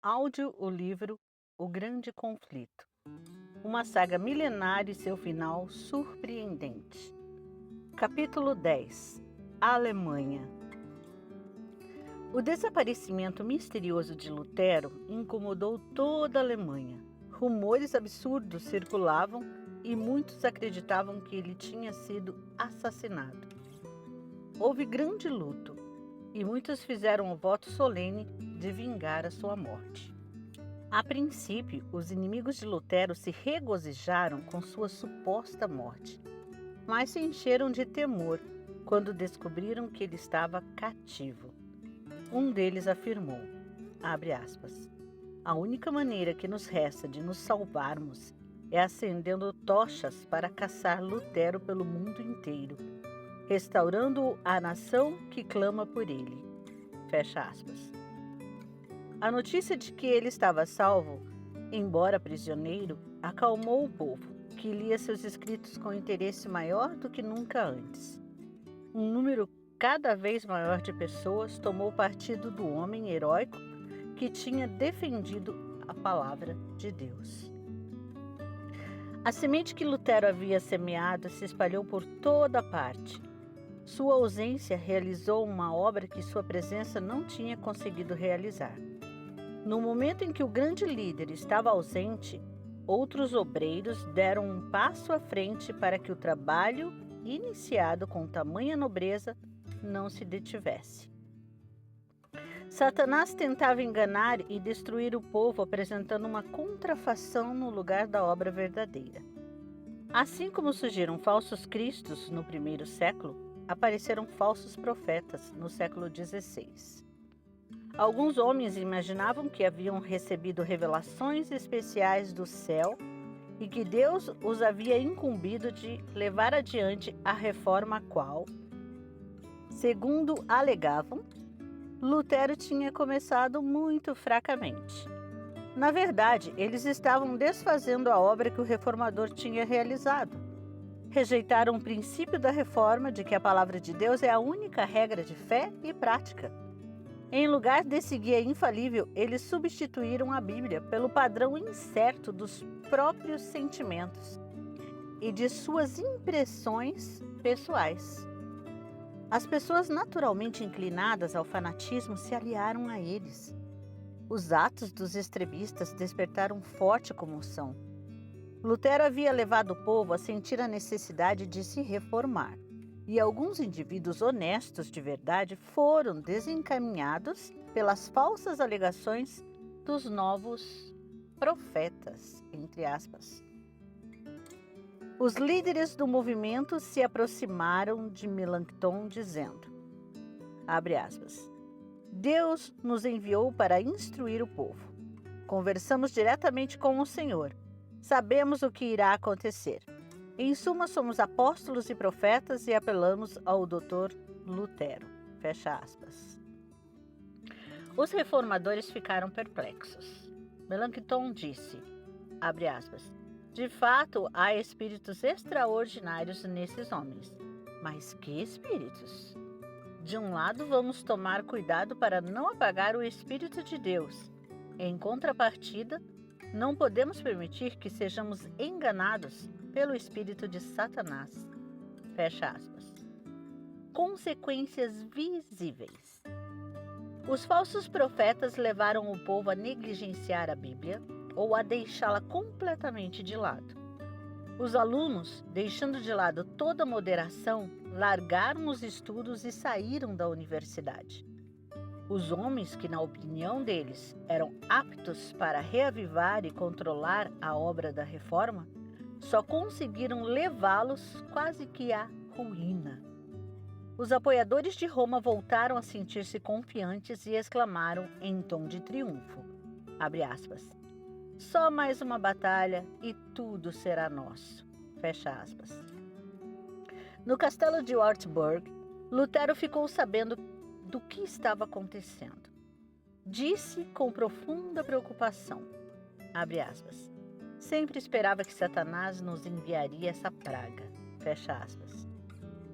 áudio o livro O Grande Conflito, uma saga milenar e seu final surpreendente. Capítulo 10. A Alemanha. O desaparecimento misterioso de Lutero incomodou toda a Alemanha. Rumores absurdos circulavam e muitos acreditavam que ele tinha sido assassinado. Houve grande luto e muitos fizeram o voto solene de vingar a sua morte. A princípio, os inimigos de Lutero se regozijaram com sua suposta morte, mas se encheram de temor quando descobriram que ele estava cativo. Um deles afirmou, abre aspas, a única maneira que nos resta de nos salvarmos é acendendo tochas para caçar Lutero pelo mundo inteiro, restaurando a nação que clama por ele. Fecha aspas. A notícia de que ele estava salvo, embora prisioneiro, acalmou o povo, que lia seus escritos com interesse maior do que nunca antes. Um número cada vez maior de pessoas tomou partido do homem heróico que tinha defendido a palavra de Deus. A semente que Lutero havia semeado se espalhou por toda parte. Sua ausência realizou uma obra que sua presença não tinha conseguido realizar. No momento em que o grande líder estava ausente, outros obreiros deram um passo à frente para que o trabalho, iniciado com tamanha nobreza, não se detivesse. Satanás tentava enganar e destruir o povo apresentando uma contrafação no lugar da obra verdadeira. Assim como surgiram falsos cristos no primeiro século, apareceram falsos profetas no século XVI. Alguns homens imaginavam que haviam recebido revelações especiais do céu e que Deus os havia incumbido de levar adiante a reforma a qual, segundo alegavam, Lutero tinha começado muito fracamente. Na verdade, eles estavam desfazendo a obra que o reformador tinha realizado. Rejeitaram o princípio da reforma de que a palavra de Deus é a única regra de fé e prática. Em lugar desse guia infalível, eles substituíram a Bíblia pelo padrão incerto dos próprios sentimentos e de suas impressões pessoais. As pessoas naturalmente inclinadas ao fanatismo se aliaram a eles. Os atos dos extremistas despertaram forte comoção. Lutero havia levado o povo a sentir a necessidade de se reformar, e alguns indivíduos honestos de verdade foram desencaminhados pelas falsas alegações dos novos profetas, entre aspas. Os líderes do movimento se aproximaram de Melanchthon dizendo, abre aspas, Deus nos enviou para instruir o povo. Conversamos diretamente com o Senhor. Sabemos o que irá acontecer. Em suma, somos apóstolos e profetas e apelamos ao Dr. Lutero. Fecha aspas. Os reformadores ficaram perplexos. Melanchthon disse, abre aspas, de fato, há espíritos extraordinários nesses homens. Mas que espíritos? De um lado, vamos tomar cuidado para não apagar o Espírito de Deus. Em contrapartida, não podemos permitir que sejamos enganados pelo espírito de Satanás. Fecha aspas. Consequências visíveis. Os falsos profetas levaram o povo a negligenciar a Bíblia ou a deixá-la completamente de lado. Os alunos, deixando de lado toda moderação, largaram os estudos e saíram da universidade. Os homens que, na opinião deles, eram aptos para reavivar e controlar a obra da reforma, só conseguiram levá-los quase que à ruína. Os apoiadores de Roma voltaram a sentir-se confiantes e exclamaram em tom de triunfo, abre aspas, só mais uma batalha e tudo será nosso, fecha aspas. No castelo de Wartburg, Lutero ficou sabendo do que estava acontecendo. Disse com profunda preocupação, abre aspas, sempre esperava que Satanás nos enviaria essa praga, fecha aspas.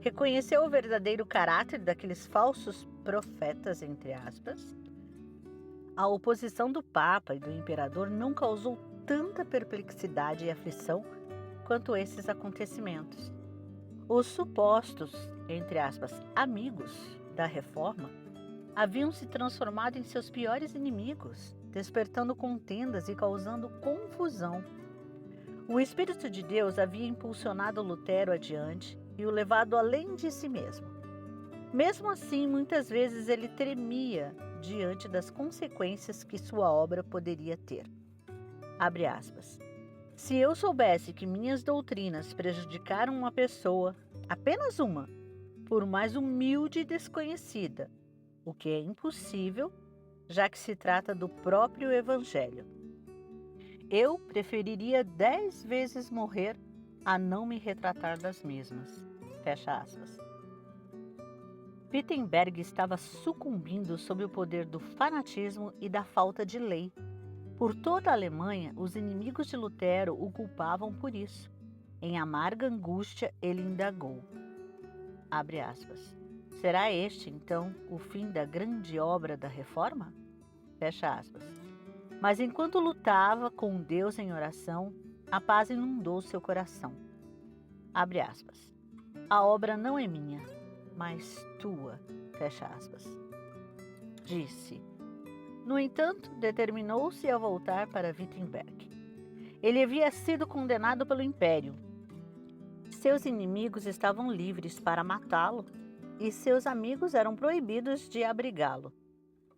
Reconheceu o verdadeiro caráter daqueles falsos profetas, entre aspas, A oposição do Papa e do Imperador não causou tanta perplexidade e aflição quanto esses acontecimentos. Os supostos, entre aspas, amigos da Reforma haviam se transformado em seus piores inimigos, despertando contendas e causando confusão. O Espírito de Deus havia impulsionado Lutero adiante e o levado além de si mesmo. Mesmo assim, muitas vezes ele tremia diante das consequências que sua obra poderia ter. Abre aspas. Se eu soubesse que minhas doutrinas prejudicaram uma pessoa, apenas uma, por mais humilde e desconhecida, o que é impossível, já que se trata do próprio Evangelho, eu preferiria 10 vezes morrer a não me retratar das mesmas. Fecha aspas. Wittenberg estava sucumbindo sob o poder do fanatismo e da falta de lei. Por toda a Alemanha, os inimigos de Lutero o culpavam por isso. Em amarga angústia, ele indagou. Abre aspas. Será este, então, o fim da grande obra da Reforma? Fecha aspas. Mas enquanto lutava com Deus em oração, a paz inundou seu coração. Abre aspas. A obra não é minha, mas tua. Fecha aspas. Disse. No entanto, determinou-se a voltar para Wittenberg. Ele havia sido condenado pelo Império. Seus inimigos estavam livres para matá-lo e seus amigos eram proibidos de abrigá-lo.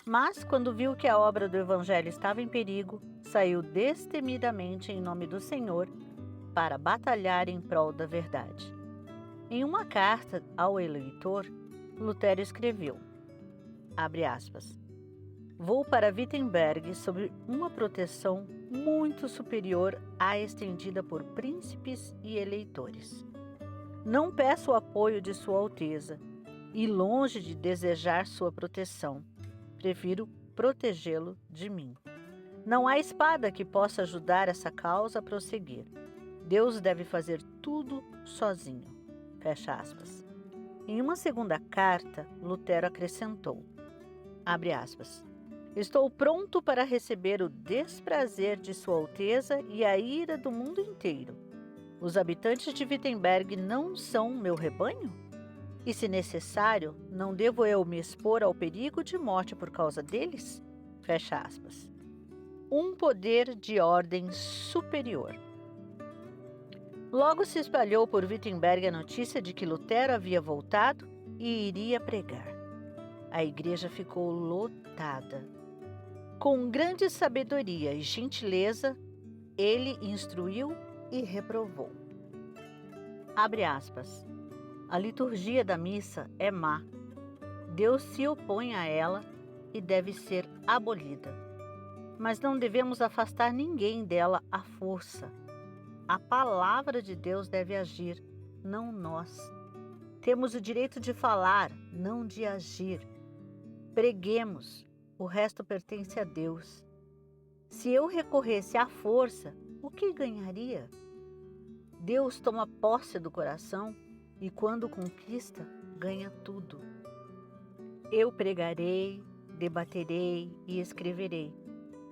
Mas, quando viu que a obra do Evangelho estava em perigo, saiu destemidamente em nome do Senhor para batalhar em prol da verdade. Em uma carta ao eleitor, Lutero escreveu, abre aspas, vou para Wittenberg sob uma proteção muito superior à estendida por príncipes e eleitores. Não peço o apoio de Sua Alteza e, longe de desejar sua proteção, prefiro protegê-lo de mim. Não há espada que possa ajudar essa causa a prosseguir. Deus deve fazer tudo sozinho. Fecha aspas. Em uma segunda carta, Lutero acrescentou, abre aspas, estou pronto para receber o desprazer de Sua Alteza e a ira do mundo inteiro. Os habitantes de Wittenberg não são meu rebanho? E, se necessário, não devo eu me expor ao perigo de morte por causa deles? Fecha aspas. Um poder de ordem superior. Logo se espalhou por Wittenberg a notícia de que Lutero havia voltado e iria pregar. A igreja ficou lotada. Com grande sabedoria e gentileza, ele instruiu e reprovou. Abre aspas. A liturgia da missa é má. Deus se opõe a ela e deve ser abolida. Mas não devemos afastar ninguém dela à força. A palavra de Deus deve agir, não nós. Temos o direito de falar, não de agir. Preguemos, o resto pertence a Deus. Se eu recorresse à força, o que ganharia? Deus toma posse do coração e, quando conquista, ganha tudo. Eu pregarei, debaterei e escreverei,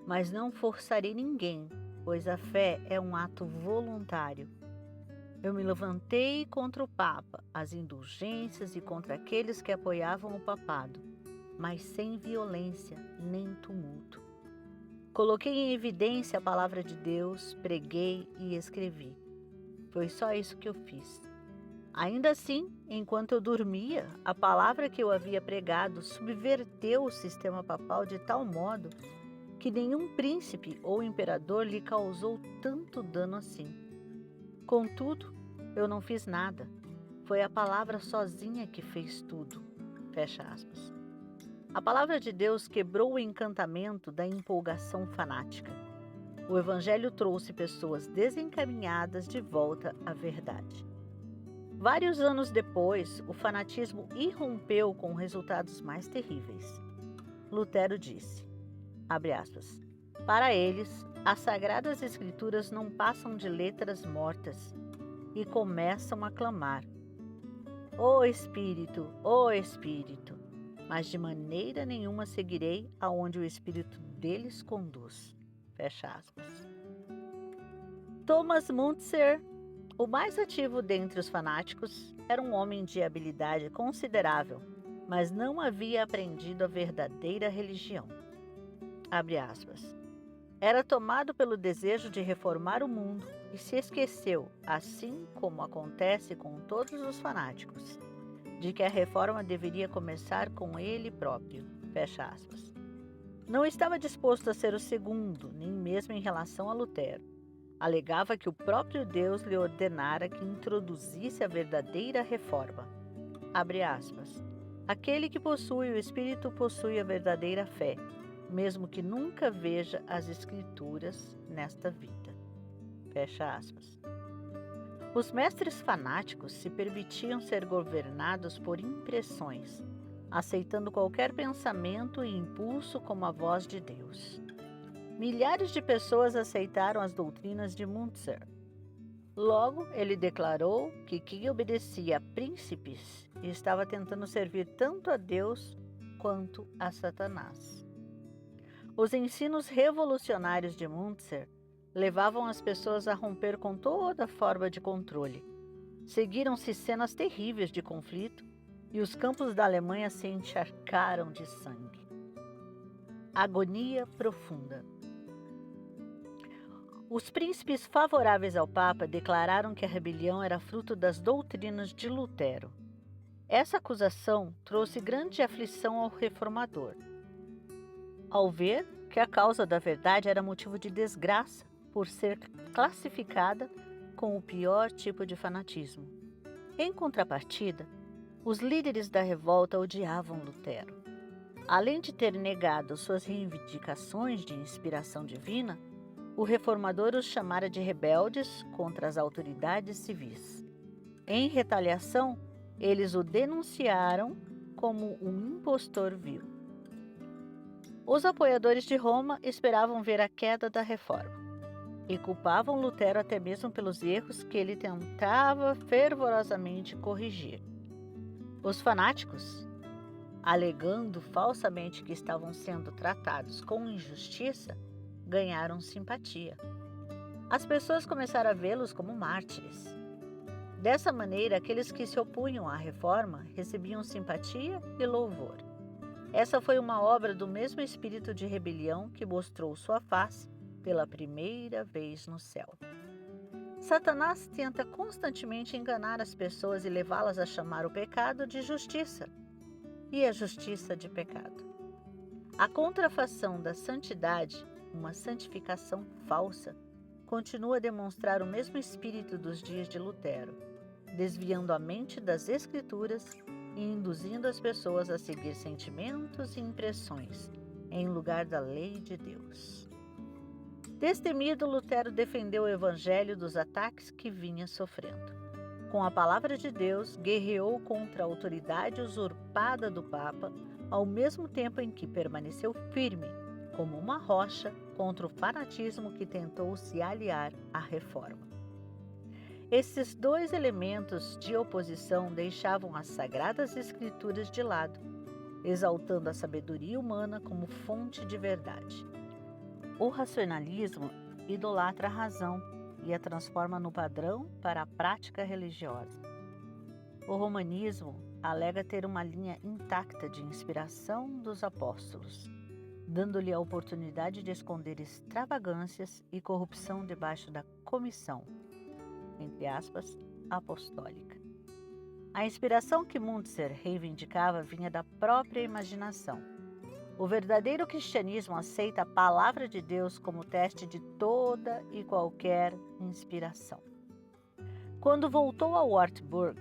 mas não forçarei ninguém, pois a fé é um ato voluntário. Eu me levantei contra o Papa, as indulgências e contra aqueles que apoiavam o papado, mas sem violência nem tumulto. Coloquei em evidência a palavra de Deus, preguei e escrevi. Foi só isso que eu fiz. Ainda assim, enquanto eu dormia, a palavra que eu havia pregado subverteu o sistema papal de tal modo que nenhum príncipe ou imperador lhe causou tanto dano assim. Contudo, eu não fiz nada. Foi a palavra sozinha que fez tudo. Fecha aspas. A palavra de Deus quebrou o encantamento da empolgação fanática. O Evangelho trouxe pessoas desencaminhadas de volta à verdade. Vários anos depois, o fanatismo irrompeu com resultados mais terríveis. Lutero disse, abre aspas, para eles, as Sagradas Escrituras não passam de letras mortas e começam a clamar, ó Espírito, mas de maneira nenhuma seguirei aonde o Espírito deles conduz. Fecha aspas. Thomas Müntzer, o mais ativo dentre os fanáticos, era um homem de habilidade considerável, mas não havia aprendido a verdadeira religião. Abre aspas. Era tomado pelo desejo de reformar o mundo e se esqueceu, assim como acontece com todos os fanáticos, de que a reforma deveria começar com ele próprio. Fecha aspas. Não estava disposto a ser o segundo, nem mesmo em relação a Lutero. Alegava que o próprio Deus lhe ordenara que introduzisse a verdadeira reforma. Abre aspas. Aquele que possui o Espírito possui a verdadeira fé, mesmo que nunca veja as Escrituras nesta vida. Fecha aspas. Os mestres fanáticos se permitiam ser governados por impressões, aceitando qualquer pensamento e impulso como a voz de Deus. Milhares de pessoas aceitaram as doutrinas de Müntzer. Logo, ele declarou que quem obedecia a príncipes estava tentando servir tanto a Deus quanto a Satanás. Os ensinos revolucionários de Müntzer levavam as pessoas a romper com toda forma de controle. Seguiram-se cenas terríveis de conflito e os campos da Alemanha se encharcaram de sangue. Agonia profunda. Os príncipes favoráveis ao Papa declararam que a rebelião era fruto das doutrinas de Lutero. Essa acusação trouxe grande aflição ao reformador, ao ver que a causa da verdade era motivo de desgraça por ser classificada com o pior tipo de fanatismo. Em contrapartida, os líderes da revolta odiavam Lutero. Além de ter negado suas reivindicações de inspiração divina, o reformador os chamara de rebeldes contra as autoridades civis. Em retaliação, eles o denunciaram como um impostor vil. Os apoiadores de Roma esperavam ver a queda da reforma e culpavam Lutero até mesmo pelos erros que ele tentava fervorosamente corrigir. Os fanáticos, alegando falsamente que estavam sendo tratados com injustiça, ganharam simpatia. As pessoas começaram a vê-los como mártires. Dessa maneira, aqueles que se opunham à reforma recebiam simpatia e louvor. Essa foi uma obra do mesmo espírito de rebelião que mostrou sua face pela primeira vez no céu. Satanás tenta constantemente enganar as pessoas e levá-las a chamar o pecado de justiça e a justiça de pecado. A contrafação da santidade, uma santificação falsa, continua a demonstrar o mesmo espírito dos dias de Lutero, desviando a mente das Escrituras e induzindo as pessoas a seguir sentimentos e impressões, em lugar da lei de Deus. Destemido, Lutero defendeu o evangelho dos ataques que vinha sofrendo. Com a palavra de Deus, guerreou contra a autoridade usurpada do Papa, ao mesmo tempo em que permaneceu firme, como uma rocha, contra o fanatismo que tentou se aliar à reforma. Esses dois elementos de oposição deixavam as sagradas escrituras de lado, exaltando a sabedoria humana como fonte de verdade. O racionalismo idolatra a razão e a transforma no padrão para a prática religiosa. O romanismo alega ter uma linha intacta de inspiração dos apóstolos, dando-lhe a oportunidade de esconder extravagâncias e corrupção debaixo da comissão, entre aspas, apostólica. A inspiração que Müntzer reivindicava vinha da própria imaginação. O verdadeiro cristianismo aceita a palavra de Deus como teste de toda e qualquer inspiração. Quando voltou a Wartburg,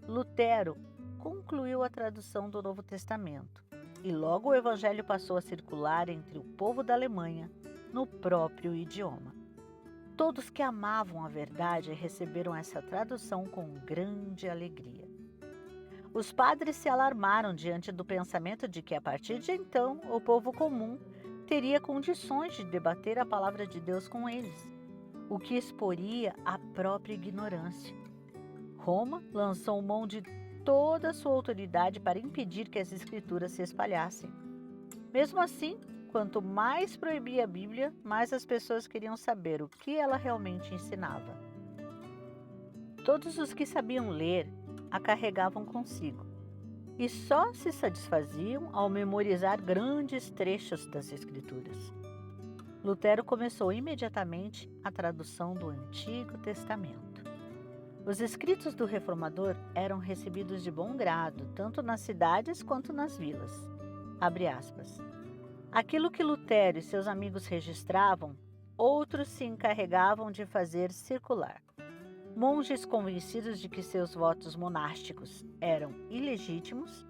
Lutero concluiu a tradução do Novo Testamento e logo o Evangelho passou a circular entre o povo da Alemanha no próprio idioma. Todos que amavam a verdade receberam essa tradução com grande alegria. Os padres se alarmaram diante do pensamento de que, a partir de então, o povo comum teria condições de debater a palavra de Deus com eles, o que exporia a própria ignorância. Roma lançou mão de toda a sua autoridade para impedir que as escrituras se espalhassem. Mesmo assim, Quanto mais proibia a Bíblia, mais as pessoas queriam saber o que ela realmente ensinava. Todos os que sabiam ler a carregavam consigo e só se satisfaziam ao memorizar grandes trechos das Escrituras. Lutero começou imediatamente a tradução do Antigo Testamento. Os escritos do reformador eram recebidos de bom grado, tanto nas cidades quanto nas vilas. Abre aspas. Aquilo que Lutero e seus amigos registravam, outros se encarregavam de fazer circular. Monges convencidos de que seus votos monásticos eram ilegítimos,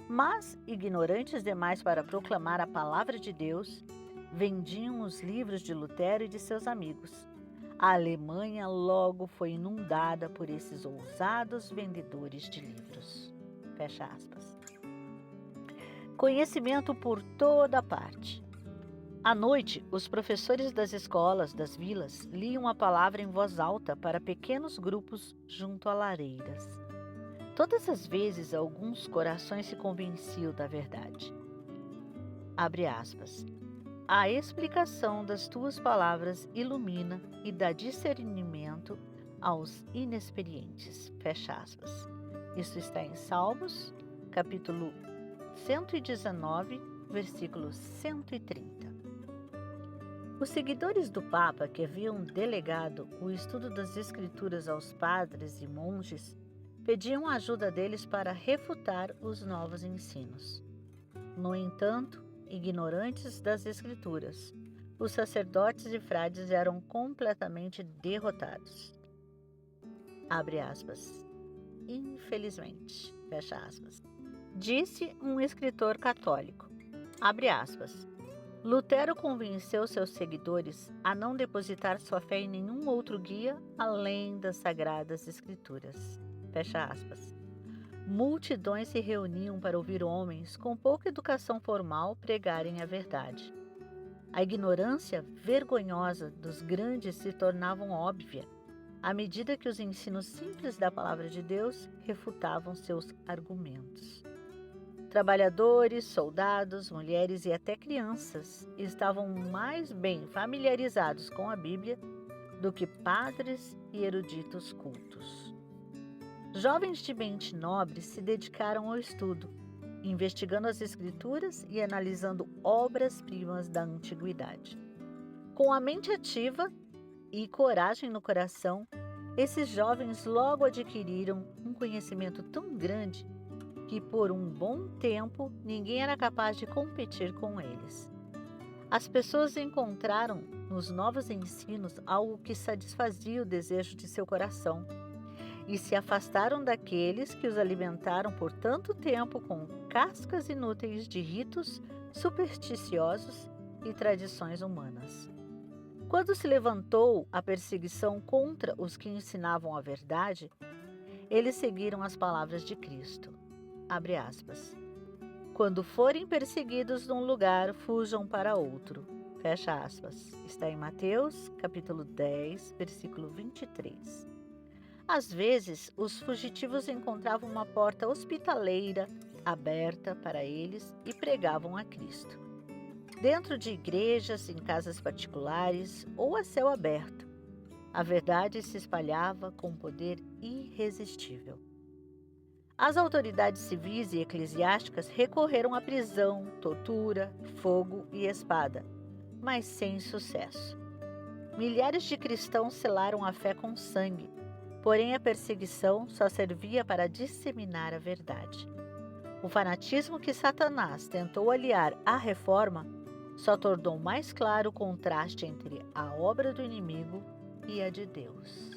mas ignorantes demais para proclamar a palavra de Deus, vendiam os livros de Lutero e de seus amigos. A Alemanha logo foi inundada por esses ousados vendedores de livros. Fecha aspas. Conhecimento por toda parte. À noite, os professores das escolas das vilas liam a palavra em voz alta para pequenos grupos junto a lareiras. Todas as vezes, alguns corações se convenciam da verdade. Abre aspas. A explicação das tuas palavras ilumina e dá discernimento aos inexperientes. Fecha aspas. Isso está em Salmos, capítulo 119, versículo 130. Os seguidores do Papa, que haviam delegado o estudo das Escrituras aos padres e monges, pediam a ajuda deles para refutar os novos ensinos. No entanto, ignorantes das Escrituras, os sacerdotes e frades eram completamente derrotados. Abre aspas. Infelizmente, fecha aspas. Disse um escritor católico, abre aspas, Lutero convenceu seus seguidores a não depositar sua fé em nenhum outro guia além das Sagradas Escrituras. Fecha aspas. Multidões se reuniam para ouvir homens com pouca educação formal pregarem a verdade. A ignorância vergonhosa dos grandes se tornava óbvia, à medida que os ensinos simples da palavra de Deus refutavam seus argumentos. Trabalhadores, soldados, mulheres e até crianças estavam mais bem familiarizados com a Bíblia do que padres e eruditos cultos. Jovens de mente nobre se dedicaram ao estudo, investigando as Escrituras e analisando obras-primas da antiguidade. Com a mente ativa e coragem no coração, esses jovens logo adquiriram um conhecimento tão grande que por um bom tempo ninguém era capaz de competir com eles. As pessoas encontraram nos novos ensinos algo que satisfazia o desejo de seu coração e se afastaram daqueles que os alimentaram por tanto tempo com cascas inúteis de ritos supersticiosos e tradições humanas. Quando se levantou a perseguição contra os que ensinavam a verdade, eles seguiram as palavras de Cristo. Abre aspas. Quando forem perseguidos num lugar, fujam para outro. Fecha aspas. Está em Mateus, capítulo 10, versículo 23. Às vezes, os fugitivos encontravam uma porta hospitaleira aberta para eles e pregavam a Cristo. Dentro de igrejas, em casas particulares ou a céu aberto, a verdade se espalhava com poder irresistível. As autoridades civis e eclesiásticas recorreram à prisão, tortura, fogo e espada, mas sem sucesso. Milhares de cristãos selaram a fé com sangue, porém a perseguição só servia para disseminar a verdade. O fanatismo que Satanás tentou aliar à reforma só tornou mais claro o contraste entre a obra do inimigo e a de Deus.